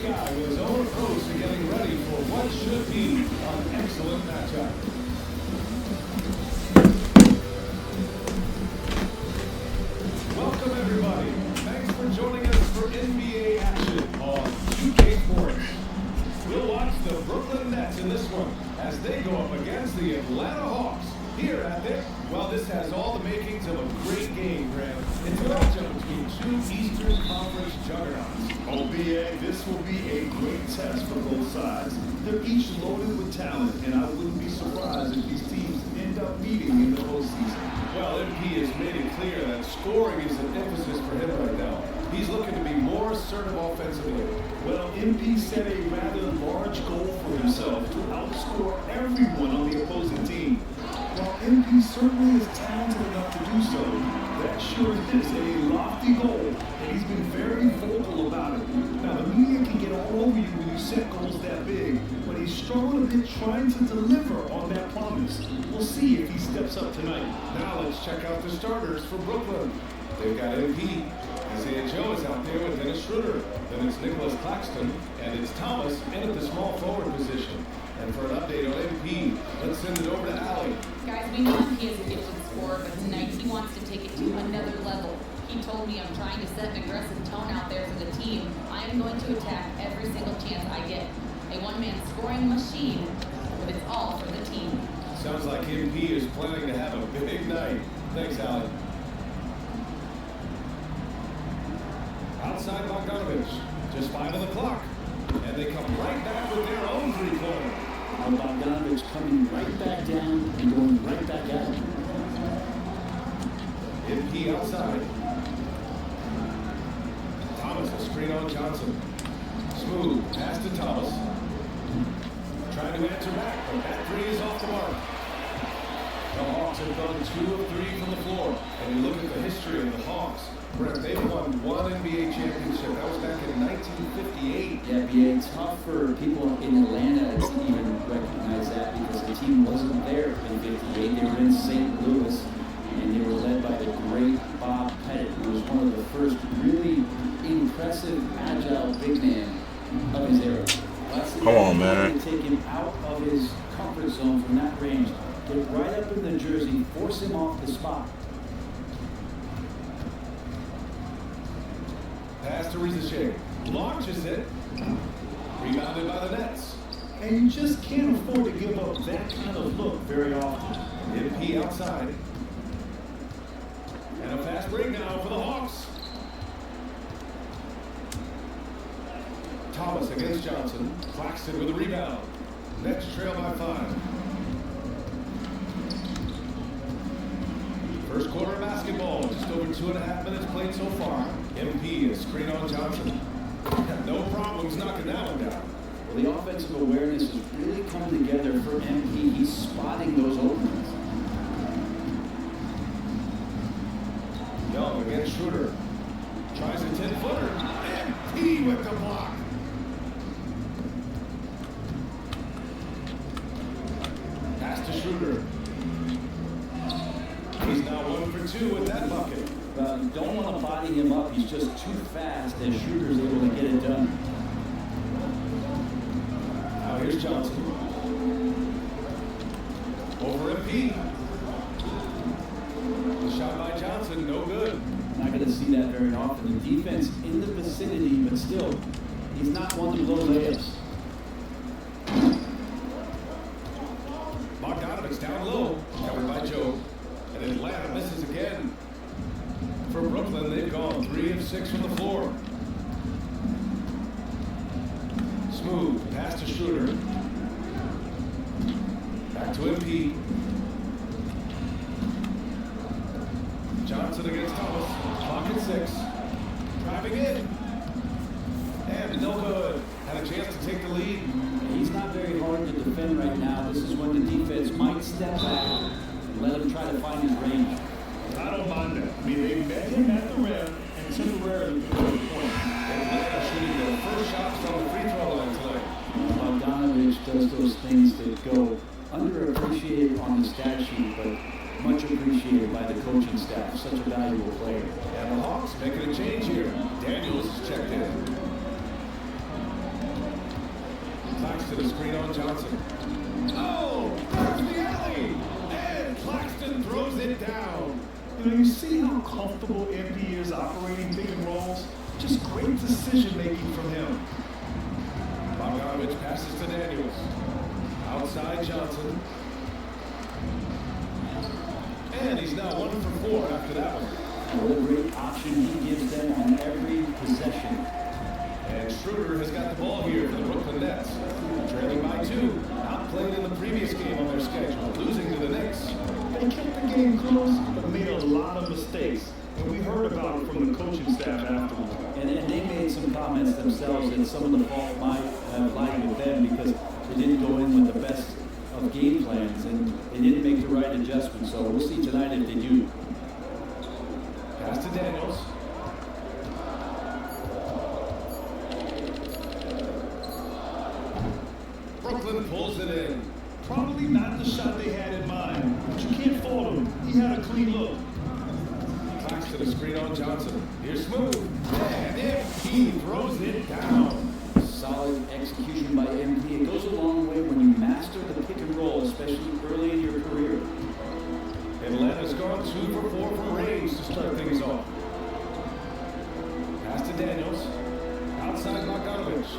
guy with his own approach to getting ready for what should be an excellent matchup. Welcome everybody. Thanks for joining us for NBA action on 2K Sports. We'll watch the Brooklyn Nets in this one as they go up against the Atlanta Hawks here at their... Well, this has all the makings of a great game, Graham. It's a matchup between two Eastern Conference juggernauts. Oh, BA, this will be a great test for both sides. They're each loaded with talent, and I wouldn't be surprised if these teams end up meeting in the postseason. Well, MP has made it clear that scoring is an emphasis for him right now. He's looking to be more assertive offensively. Well, MP set a rather large goal for himself to outscore everyone on the opposing team. While MP certainly is talented enough to do so, that sure is a lofty goal, and he's been very vocal about it. Now, the media can get all over you when you set goals that big, but he's struggled a bit trying to deliver on that promise. We'll see if he steps up tonight. Now let's check out the starters for Brooklyn. They've got MP. Isaiah Joe is out there with Dennis Schroeder. Then it's Nicholas Claxton, and it's Thomas in at the small forward position. And for an update on MP, let's send it over to Allie. Guys, we know MP is a gifted scorer, but tonight he wants to take it to another level. He told me I'm trying to set an aggressive tone out there for the team. I am going to attack every single chance I get. A one-man scoring machine, but it's all for the team. Sounds like MP is planning to have a big night. Thanks, Allie. Outside Bogdanovich, just 5 on the clock. And they come right back with their own three-pointer. Bogdanovich coming right back down and going right back out. MP outside. Thomas, a screen on Johnson. Smooth pass to Thomas. Trying to answer back, but that three is off the mark. The Hawks have gone 2 of 3 from the floor. And you look at the history of the Hawks. Brett, they've won one NBA championship. That was back in 1958. Yeah, BA, it's tough for people in Atlanta to even recognize that because the team wasn't there in 58. They were in St. Louis, and they were led by the great Bob Pettit, who was one of the first really impressive, agile big man of his era. Come on, man. To take him out of his comfort zone from that range, get right up in the jersey, force him off the spot. Pass to Rizachet. Launches it. Rebounded by the Nets. And you just can't afford to give up that kind of look very often. MP outside. And a fast break now for the Hawks. Thomas against Johnson. Claxton with a rebound. Nets trail by 5. First quarter of basketball, just over 2.5 minutes played so far. MP is screen on Johnson. No problems knocking that one down. Well, the offensive awareness has really come together for MP. He's spotting those openings. Young against Schroeder. Tries a 10-footer. MP with the block. Pass to Schroeder. He's now 1 for 2 with that bucket. You don't want to body him up. He's just too fast, and Schroeder's able to get it done. Now here's Johnson. Over MP. The shot by Johnson, no good. Not going to see that very often. The defense in the vicinity, but still, he's not one to blow layups. Bogdanovich down low, covered by Joe. And Atlanta misses again. For Brooklyn, they've gone 3 of 6 from the floor. Smooth pass to Schroeder. Back to MP. Johnson against Thomas. Clock at 6. Driving in. And no good. Had a chance to take the lead. He's not very hard to defend right now. This is when the defense might step back. Let him try to find his range. I don't mind that. I mean, they met him at the rim and temporarily put a point. Atlanta shooting their first shots from the free throw line tonight. Bogdanovich does those things that go underappreciated on the stat sheet, but much appreciated by the coaching staff. Such a valuable player. And the Hawks making a change here. Daniels checked in. Claxton to the screen on Johnson. Oh, there's the alley. And Claxton throws it down. You know, you see how comfortable MP is operating pick and rolls? Just great decision making from him. Bogdanovich passes to Daniels. Outside Johnson. And he's now 1 for 4 after that one. What a great option he gives them on every possession. And Schroeder has got the ball here for the Brooklyn Nets. Trailing by 2. Outplayed in the previous game on their schedule, losing to the Knicks. They kept the game close, but made a lot of mistakes. And we heard about it from the coaching staff afterwards. And they made some comments themselves that some of the fault might have lied with them because they didn't go in with the best of game plans and they didn't make the right adjustments. So we'll see tonight if they do. Pass to Daniels. Brooklyn pulls it in. Probably not the shot they had in mind, but you can't fault him. He had a clean look. Claxton to the screen on Johnson. Here's Smooth. And he throws it down. Solid execution by MP. It goes a long way when you master the pick and roll, especially early in your career. Atlanta's gone 2 for 4 from range to start things off. Pass to Daniels. Outside Bogdanovich.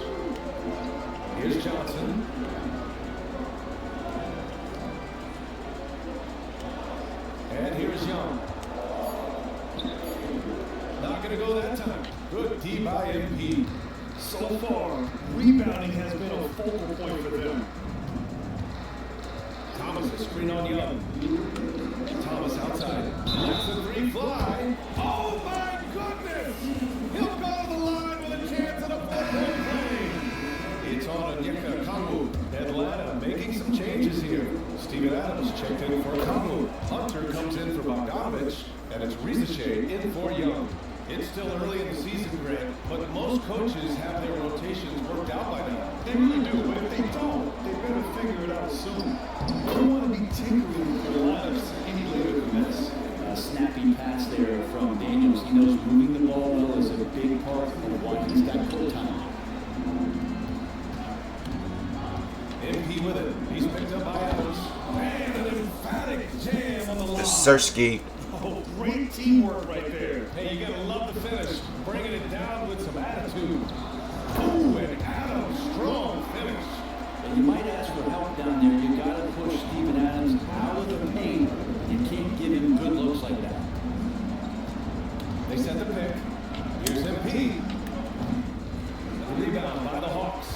Here's Johnson. And here's Young. Not going to go that time. Good D by MP. So far, rebounding has been a focal point for them. Thomas, the screen on Young. Thomas outside. Lets the 3 fly. Oh my goodness! He'll go to the line with a chance at a 4-point play. It's on Onyeka Okongwu. Atlanta making some changes here. Steven Adams checked in for Okongwu. Hunter comes in for Bogdanovich. And it's Rizichet in for Young. It's still early in the season, Grant, but most coaches have their rotations worked out by now. They really do, but if they don't, they better figure it out soon. They don't want to be tinkering with the lineups any later than this. A snappy pass there from Daniels. He knows moving the ball well is a big part of why he's got court time. MP with it. He's picked up by Adams. And an emphatic jam on the line. Sersky. Oh, great teamwork right there. Hey, you gotta love the finish. Bringing it down with some attitude. Ooh, and Adams, strong finish. And you might ask for help down there. You got to push Steven Adams out of the paint. You can't give him good looks like that. They set the pick. Here's MP. The rebound by the Hawks.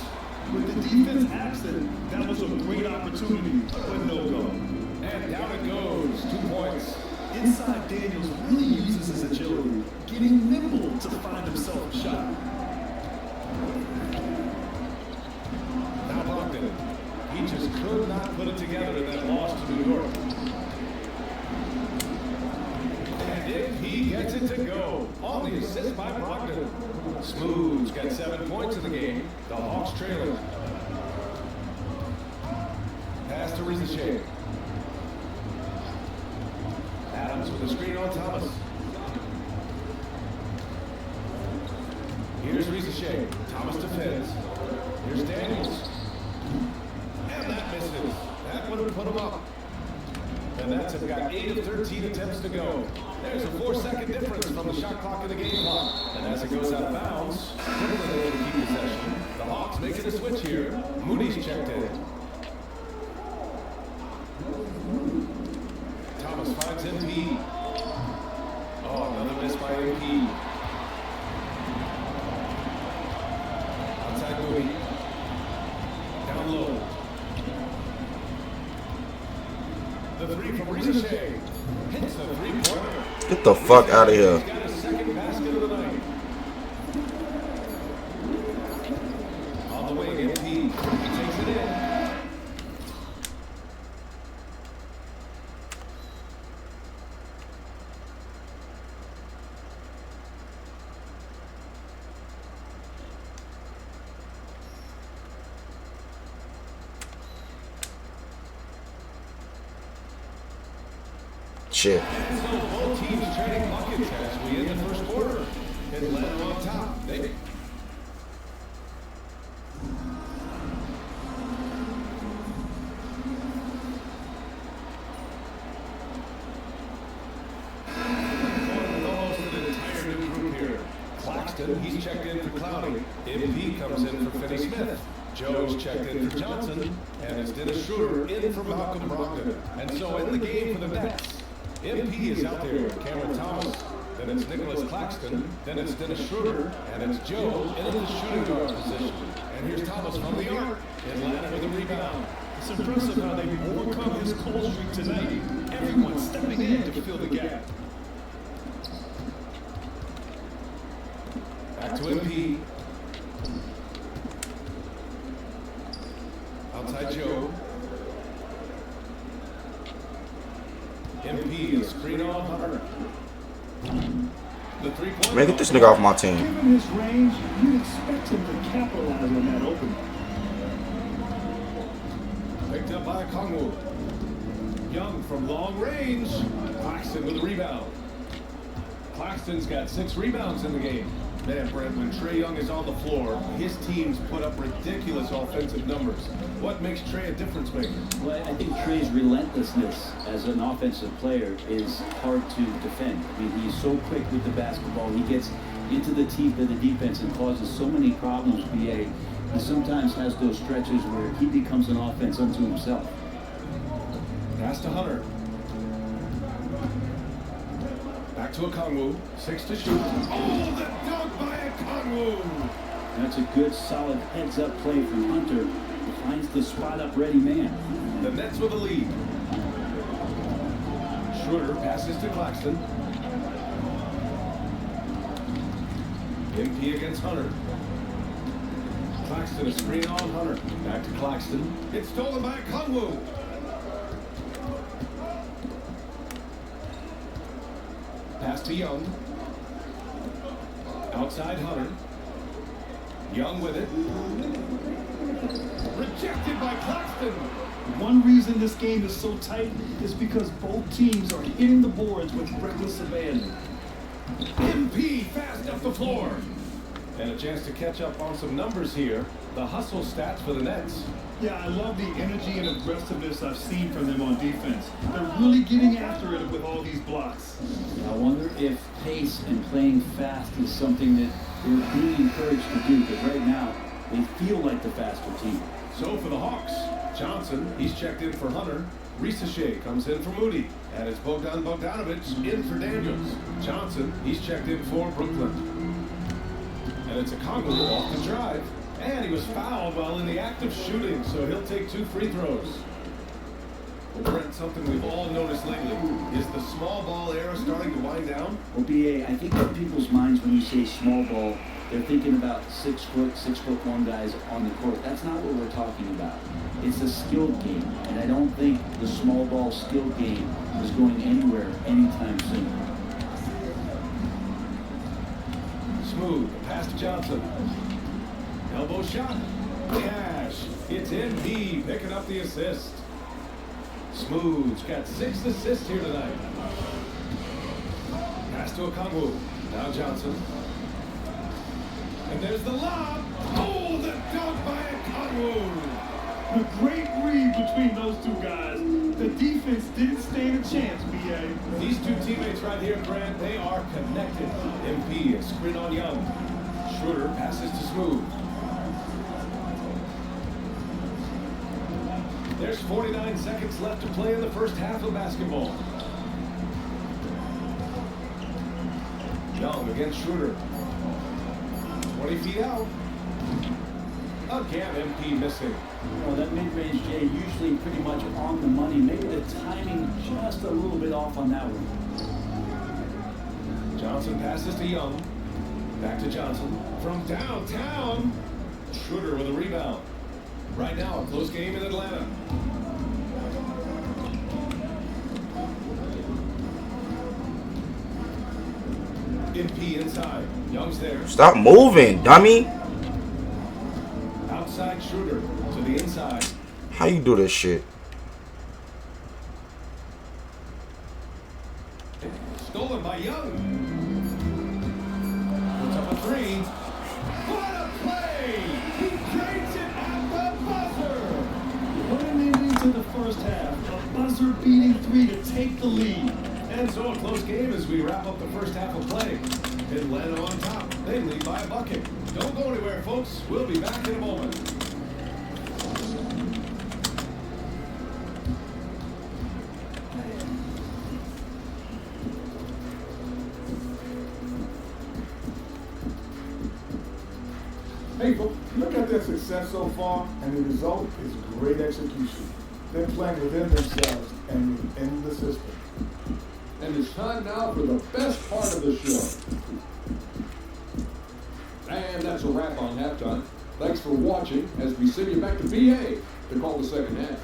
With the defense absent, that was a great opportunity, but no go. And down it goes. 2 points. Inside, Daniels really uses his agility, getting nimble to find himself a shot. Now Brogdon. He just could not put it together in that loss to New York. And if he gets it to go, on the assist by Brogdon. Smooth's got 7 points in the game. The Hawks trailing. Pass to Rizichet. Adams with a screen on Thomas. Here's Rizichet. Thomas defends. Here's Daniels. And that misses. That would have put him up. And that's got 8 of 13 attempts to go. There's a 4-second difference from the shot clock and the game clock. And as it goes out of bounds, Brooklyn able to keep possession. The Hawks making a switch here. Moody's checked in. Thomas finds MP. Oh, another miss by MP. Outside Moody. Down low. The 3 from Rizichet. Hits a 3-pointer. Get the fuck out of here. He's got his second basket of the night. On the wing, MP. He takes it in. Shit. And so both teams trading buckets as we end the first quarter. Atlanta on top. Claxton, he's checked in for Clowney. MP comes in for Finney Smith. Joe's checked in for Johnson, and it's Dennis Schroeder in for Malcolm Brogdon. And so in the game for the Nets, MP is out there with Cameron Thomas, then it's Nicholas Claxton, then it's Dennis Schroeder, and it's Joe in the shooting guard position. And here's Thomas from the arc, Atlanta with a rebound. It's impressive how they overcome this cold streak tonight. Everyone stepping in to fill the gap. Back to MP. Outside Joe. MP is screen on Hunter. The three-point. Man, get this nigga off my team. Given his range, you'd expect him to capitalize on that opening. Picked up by Kongwu. Young from long range. Claxton with a rebound. Claxton's got 6 rebounds in the game. Man, Brent, when Trae Young is on the floor, his teams put up ridiculous offensive numbers. What makes Trae a difference maker? Well, I think Trae's relentlessness as an offensive player is hard to defend. I mean, he's so quick with the basketball. He gets into the teeth of the defense and causes so many problems, BA. He sometimes has those stretches where he becomes an offense unto himself. Pass to Hunter. Back to Kongwu. 6 to shoot. Oh, the dunk by Kongwu! That's a good, solid heads-up play from Hunter. He finds the spot-up ready man. The Nets with the lead. Schroeder passes to Claxton. MP against Hunter. Claxton a screen on Hunter. Back to Claxton. It's stolen by Kongwu. Pass to Young. Outside Hunter. Young with it. Rejected by Claxton. One reason this game is so tight is because both teams are hitting the boards with reckless abandon. MP fast up the floor. And a chance to catch up on some numbers here. The hustle stats for the Nets. Yeah, I love the energy and aggressiveness I've seen from them on defense. They're really getting after it with all these blocks. I wonder if pace and playing fast is something that they're being encouraged to do, because right now they feel like the faster team. So for the Hawks, Johnson, he's checked in for Hunter. Risache comes in for Moody. And it's Bogdan Bogdanovic in for Daniels. Johnson, he's checked in for Brooklyn. And it's a Kongwu off the drive. And he was fouled while in the act of shooting, so he'll take 2 free throws. Well, Brent, something we've all noticed lately. Is the small ball era starting to wind down? Well, BA, I think in people's minds when you say small ball, they're thinking about 6'1" guys on the court. That's not what we're talking about. It's a skilled game, and I don't think the small ball skilled game is going anywhere anytime soon. Smooth, pass to Johnson. Elbow shot. Cash. It's MP picking up the assist. Smooth's got 6 assists here tonight. Pass to Kongwu. Now Johnson. And there's the lob. Oh, the dunk by Kongwu. A great read between those two guys. The defense didn't stand a chance, BA. These two teammates right here, Grant, they are connected. MP is screen on Young. Schroeder passes to Smooth. There's 49 seconds left to play in the first half of basketball. Young against Schroeder. 20 feet out. Again, MP missing. Well, that mid-range, Jay, usually pretty much on the money. Maybe the timing just a little bit off on that one. Johnson passes to Young. Back to Johnson. From downtown. Schroeder with a rebound. Right now, a close game in Atlanta. MP inside. Young's there. Stop moving, dummy. Outside Schroeder to the inside. How you do this shit? Stolen by Young. Puts up a 3. What a play! He drains it at the buzzer. Running into the first half, a buzzer-beating 3 to take the lead. And so a close game as we wrap up the first half of play. Atlanta on top. They lead by a bucket. Don't go anywhere, folks. We'll be back in a moment. Hey, look at their success so far, and the result is great execution. They're playing within themselves and within the system. And it's time now for the best part of the show. And that's a wrap on halftime. Thanks for watching as we send you back to BA to call the second half.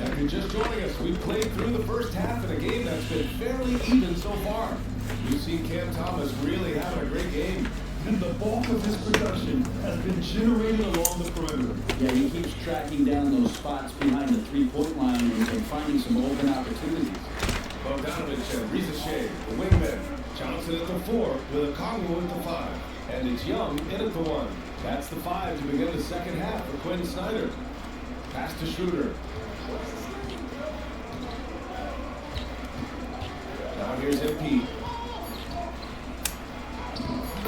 If you're just joining us, we've played through the first half in a game that's been fairly even so far. We've seen Cam Thomas really having a great game. And the bulk of his production has been generated along the perimeter. Yeah, he keeps tracking down those spots behind the three-point line and finding some open opportunities. Bogdanovich and Ricochet, the wingmen. Johnson at the 4 with a Congo at the 5. And it's Young in at the 1. That's the 5 to begin the second half for Quinn Snyder. Pass to Schroeder. Now here's MP.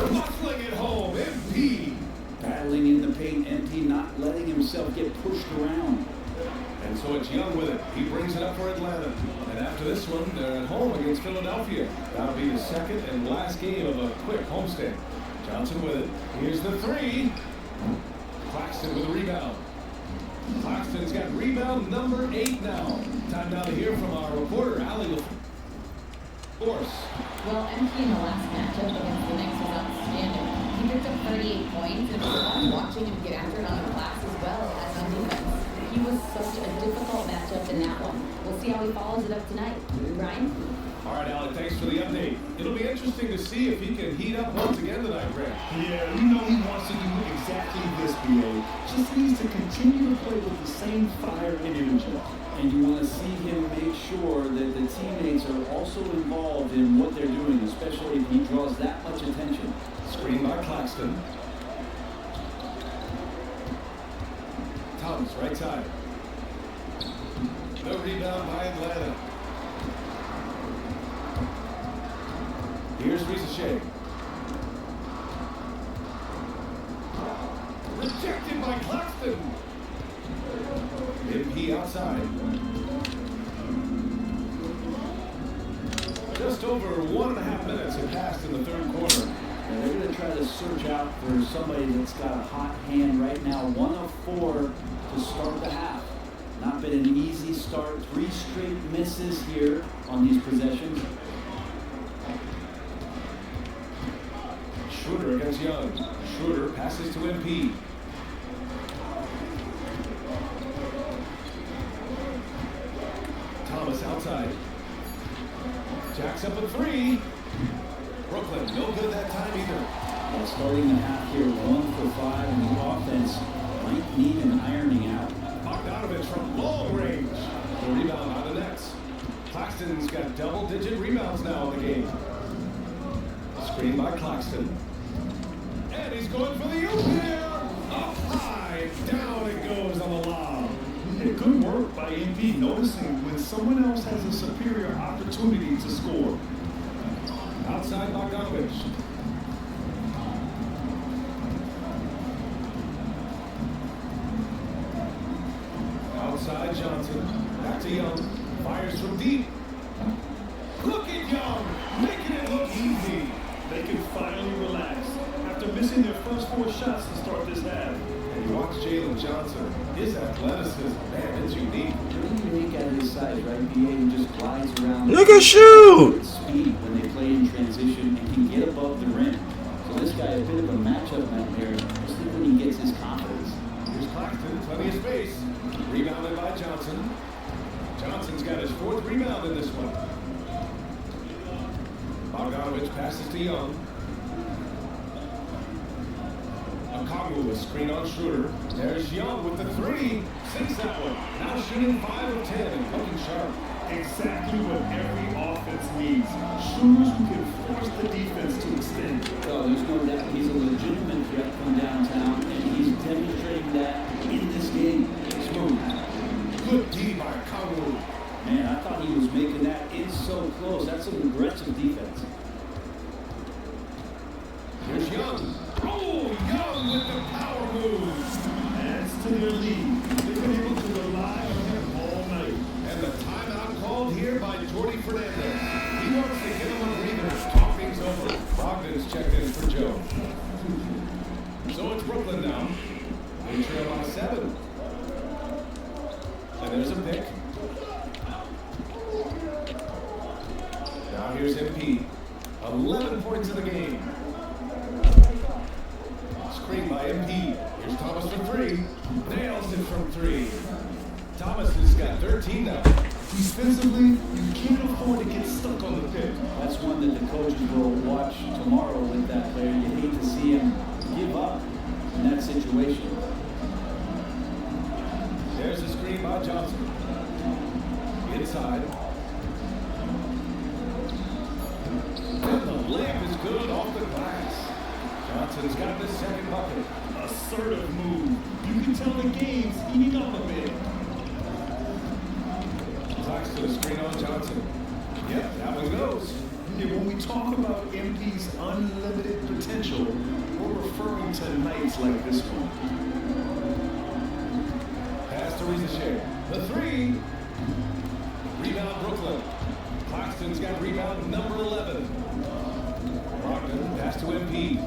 Muscling it home, MP. Battling in the paint, MP not letting himself get pushed around. And so it's Young with it. He brings it up for Atlanta. And after this one, they're at home against Philadelphia. That'll be the second and last game of a quick homestand. Johnson with it. Here's the 3. Claxton with a rebound. Claxton's got rebound number 8 now. Time now to hear from our reporter, Allie LaForce. Well, MP in the last matchup against the Knicks was outstanding. He picked up 38 points, and it was fun watching him get after it on the glass as well as on defense. He was such a difficult matchup in that one. We'll see how he follows it up tonight. Ryan? All right, Allie, thanks for the update. It'll be interesting to see if he can heat up once again tonight, Grant. Yeah, you know he wants to do exactly this, BA. Just needs to continue to play with the same fire and energy. And you want to see him make sure that the teammates are also involved in what they're doing, especially if he draws that much attention. Screen by Claxton. Thomas, right side. No rebound by Atlanta. Here's Ricochet. Rejected by Claxton. MP outside. Just over 1.5 minutes have passed in the third quarter. And they're going to try to search out for somebody that's got a hot hand right now. 1 of 4 to start the half. Not been an easy start. 3 straight misses here on these possessions. Schroeder against Young. Schroeder passes to MP. Thomas outside. Jacks up a 3. Brooklyn, no good that time either. Well, starting the half here, 1 for 5, and the offense might need an ironing out. Bogdanovich from long range. The rebound on the Nets. Claxton's got double-digit rebounds now in the game. Screen by Claxton. And he's going for the oop here. Up high, down it goes on the lob. Yeah, good work by MP noticing when someone else has a superior opportunity to score. Outside Bogdanovich. Outside Johnson. Back to Young. Fires from deep. Look at Young, making it look easy. They can finally relax after missing their first 4 shots to start this half. And you watch Jalen Johnson. His athleticism, man, it's unique. Really unique at his size, right? BA just glides around. Look at shoot! With speed when they play in transition and can get above the rim. So this guy a bit of a matchup nightmare, especially when he gets his confidence. Here's Claxton, plenty of space. Rebounded by Johnson. Johnson's got his 4th rebound in this one. Bogdanovich passes to Young. Okongwu with screen on Schroeder. There's Young with the 3. Sinks that one. Now shooting 5 of 10 and looking sharp. Exactly what every offense needs. Shooters who can force the defense to extend. So there's no doubt he's a legitimate threat from downtown, and he's demonstrating that in this game. Smooth. Good D by Kawu. Man, I thought he was making that in so close. That's some aggressive defense. Here's Young. Oh, Young with the power move. Adds to their lead. They've been able to rely on him all night. And the timeout called here by Jordy Fernandez. He wants to give him a breather, talk things over. Brogdon's checked in for Joe. So it's Brooklyn now. They trail by 7. And there's a pick. Now here's MP. 11 points in the game. Screen by MP. Here's Thomas for 3. Nails it from 3. Thomas has got 13 now. Defensively, you can't afford to get stuck on the pick. That's one that the coaches will watch tomorrow with that player. You hate to see him give up in that situation. There's a screen by Johnson. Inside. And the layup is good off the glass. Johnson's got the second bucket. Assertive move. You can tell the game's heating up a bit. Clacks to the screen on Johnson. Yep, that one goes. Yeah, when we talk about MP's unlimited potential, we're referring to nights like this one. Pass to Rizachet. The 3. Rebound Brooklyn. Claxton's got rebound number 11. Brogdon pass to MP.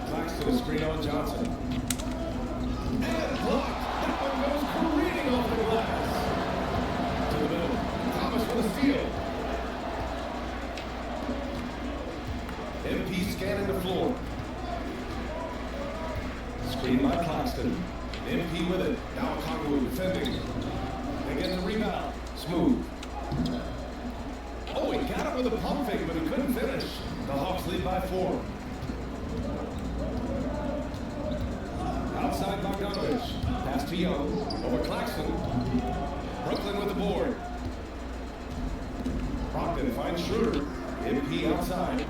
Clacks to the screen on Johnson. And blocked. That one goes careening off the glass. To the middle. Thomas for the steal. MP scanning the floor. Screen by Claxton. MP with it. Now Kawu defending. They get the rebound. Smooth. Oh, he got it with a pump fake, but he couldn't finish. The Hawks lead by 4. Outside Bogdanovich. Pass to Young. Over Claxton. Brooklyn with the board. Brogdon finds Schroeder. MP outside.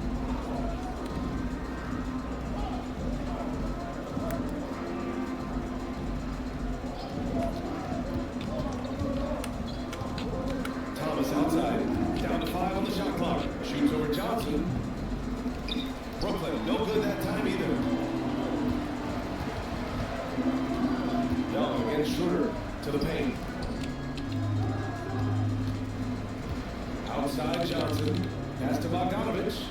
Thomas outside. Down to 5 on the shot clock. Shoots over Johnson. Brooklyn, no good that time either. Young against Schroeder to the paint. Outside Johnson. Pass to Bogdanovich.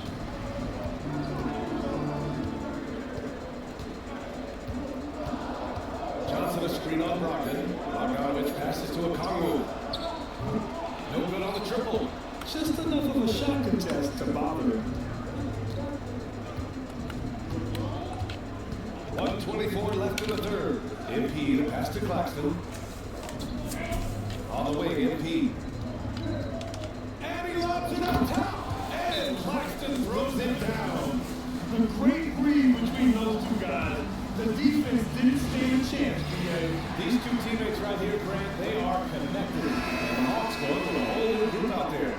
Johnson a screen on Brogdon. Bogdanovich passes to a Kawu. No good on the triple. Just enough of a shot contest to bother him. 1:24 left in the third. MP the pass to Claxton. On the wing, MP. And he lobs it up top. And Claxton throws it down. A great read between those two guys. The defense didn't stand a chance, BA. These two teammates right here, Grant, they are connected. And the Hawks going with a whole new group out there.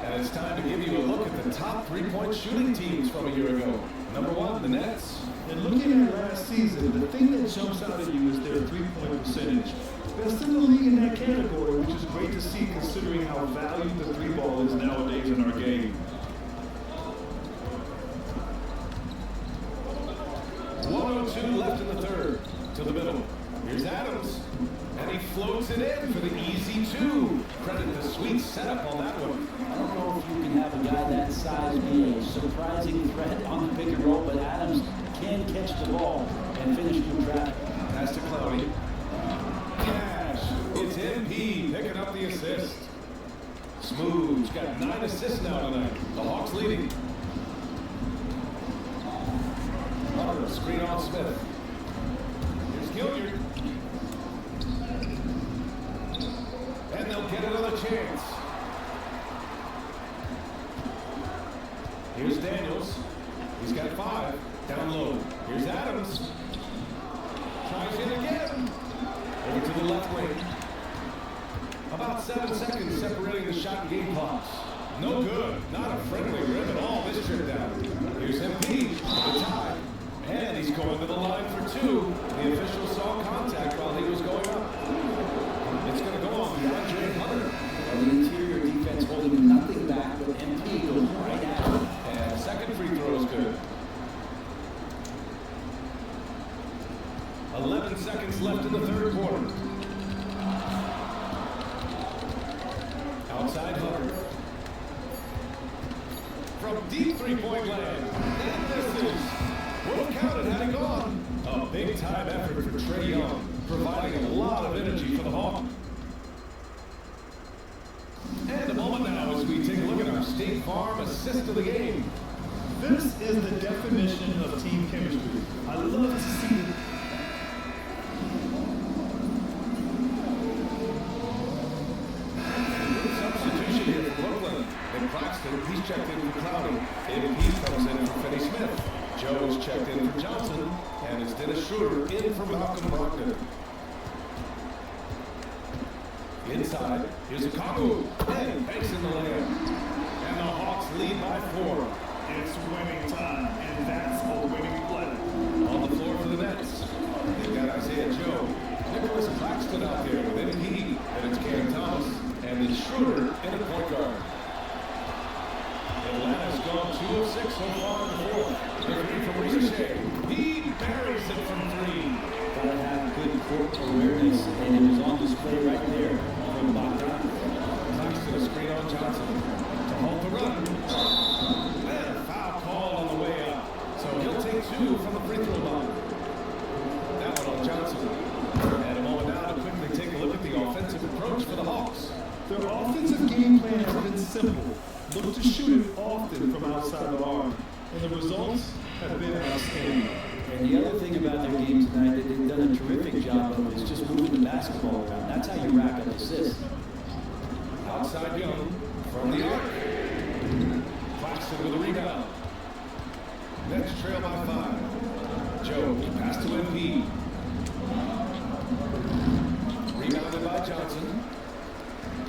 And it's time to give you a look at the top three-point shooting teams from a year ago. Number 1, the Nets. And looking at last season, the thing that jumps out at you is their three-point percentage. Best in the league in that category, which is great to see considering how valued the three ball is nowadays in our game. 1:02 left in the third. To the middle. Here's Adams. And he floats it in for the easy 2. Credit the sweet setup on that one. I don't know if you can have a guy that size be a surprising threat on the pick and roll, but Adams can catch the ball and finish through traffic. Pass to Cloudy. Cash. It's MP picking up the assist. Smooth's got 9 assists now tonight. The Hawks leading. Hunter, screen on Smith. Here's Gilliard. And they'll get another chance. Here's Daniels. He's got 5. Down low. Here's Adams. Tries it again. Over to the left wing. About 7 seconds separating the shot and game clocks. No good. Not a friendly rip at all this trip down. Here's MP. The tie. And he's going to the line for 2. two. The official saw contact while he was going up. It's going to go on DeAndre Hunter. The interior defense holding nothing back, but MP goes right at him. And second free throw is good. 11 seconds left in the third quarter. Outside Hunter. From deep three-point land. And misses. Would have counted had he gone. A big-time effort for Trae Young, providing a lot of energy for the Hawks. And a moment now as we take a look at our State Farm assist of the game. This is the definition of team chemistry. I love to see it. Substitution here for Brooklyn. And Claxton, he's checked in for Cloudy. AP comes in for Finney Smith. Jones checked in for Johnson. And it's Dennis Schroeder in for Malcolm Brogdon. Inside, here's a Kaku. And banks in the layup. And the Hawks lead by 4. It's winning time, and that's a winning play. On the floor for the Nets. They've got Isaiah Joe. Nicholas Claxton out there with MP. And it's Cam Thomas. And then Schroeder in the point guard. Atlanta's gone 2 of 6 so far in the fourth. The three from Ricochet. He buries it from 3. Gotta have good court awareness, and it was on display right there from Bogdan. Claxton a screen on Johnson to hold the run. And a foul call on the way up. So he'll take 2 from the free throw line. That one on Johnson. And a moment now to quickly take a look at the offensive approach for the Hawks. Their offensive game plan has been simple. Look to shoot it often from outside the arc, and the results have been outstanding. And the other thing about their game tonight that they've done a terrific job of is just moving the basketball around. That's how you rack up assists. Outside Young from the arc. Claxton with a rebound. Nets trail by 5. Joe, pass to MP. Rebounded by Johnson.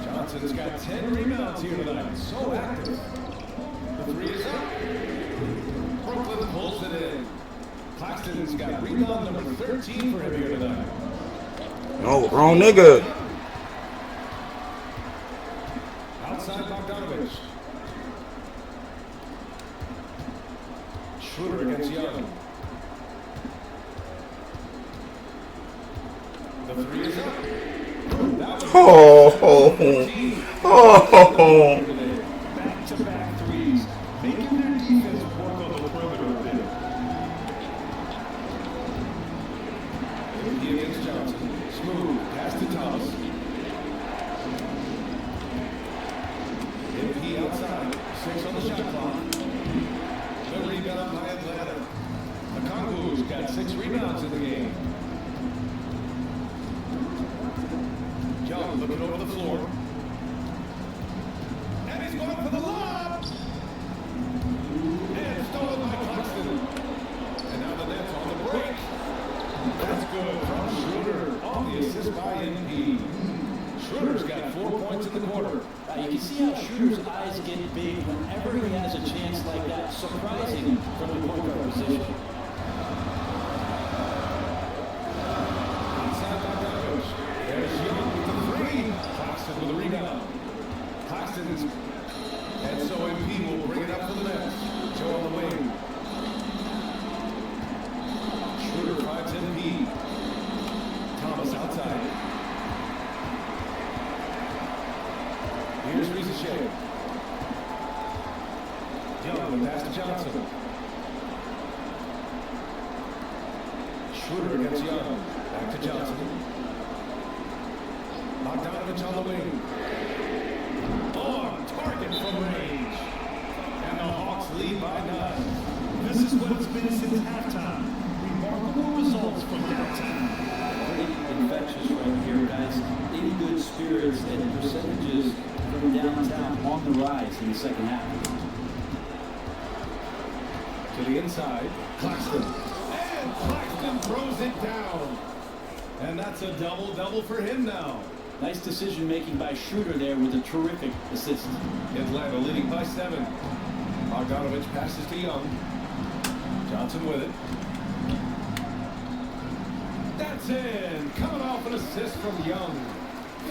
Johnson's got 10 rebounds here tonight. So active. The 3 is up. Brooklyn pulls it in. Claxton's got rebound number 13 for him here tonight. No, wrong nigga. Outside Bogdanovich. Schroeder against Young. The 3 is up. Back-to-back threes, making their defense work on the perimeter a bit. MP against Johnson. Smooth. Pass to Thomas. MP outside. 6 on the shot clock. The rebound by Atlanta. Okongwu's got 6 rebounds in the game. Young looking over the floor. And he's going for the lob. And stolen by Claxton. And now the Nets on the break. That's good from Schroeder on the assist by MP. Schroeder's got 4 points in the quarter. You can see how Schroeder's eyes get big whenever he has a chance like that, surprising from the point guard position. Inside Bogdanovich. There's Young with the 3. Claxton with a rebound. Claxton's. And so MP will bring it up for the Nets. Joe on the wing. Schroeder finds MP. Thomas outside. Here's Ricochet. Young with pass to Johnson. Schroeder against Young. Back to Johnson. Bogdanovich on the wing. On target from range. And the Hawks lead by 9. This is what it's been since halftime. Remarkable results from downtown. Pretty infectious right here, guys. Any good spirits and percentages from downtown on the rise in the second half. To the inside, Claxton. And Claxton throws it down. And that's a double-double for him now. Nice decision making by Schroeder there with a terrific assist. Atlanta leading by 7. Bogdanovich passes to Young. Johnson with it. That's in. Coming off an assist from Young.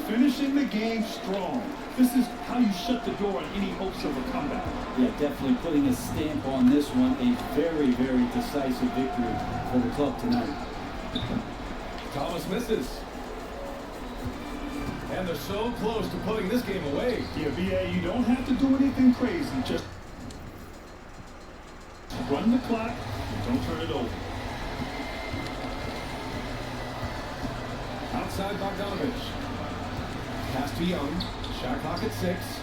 Finishing the game strong. This is how you shut the door on any hopes of a comeback. Yeah, definitely putting a stamp on this one. A very, very decisive victory for the club tonight. Thomas misses. And they're so close to putting this game away. Yeah, VA, you don't have to do anything crazy. Just run the clock and don't turn it over. Outside Bogdanovich. Pass to Young. Shot clock at 6.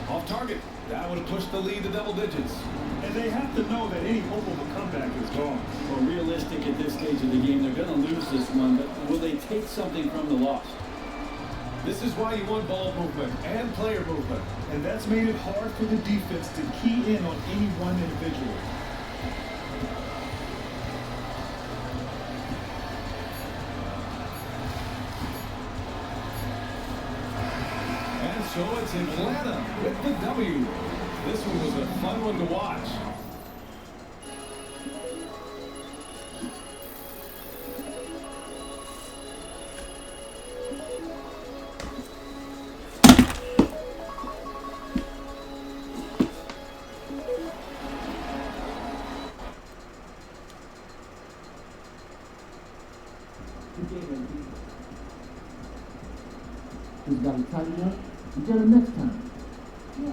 Off target. That would have pushed the lead to double digits. And they have to know that any hope of a comeback is gone. Well, realistic at this stage of the game, they're going to lose this one, but will they take something from the loss? This is why you want ball movement and player movement. And that's made it hard for the defense to key in on any one individual. And so it's Atlanta with the W. This one was a fun one to watch. He's got to tighten up. You get him next time. Yeah,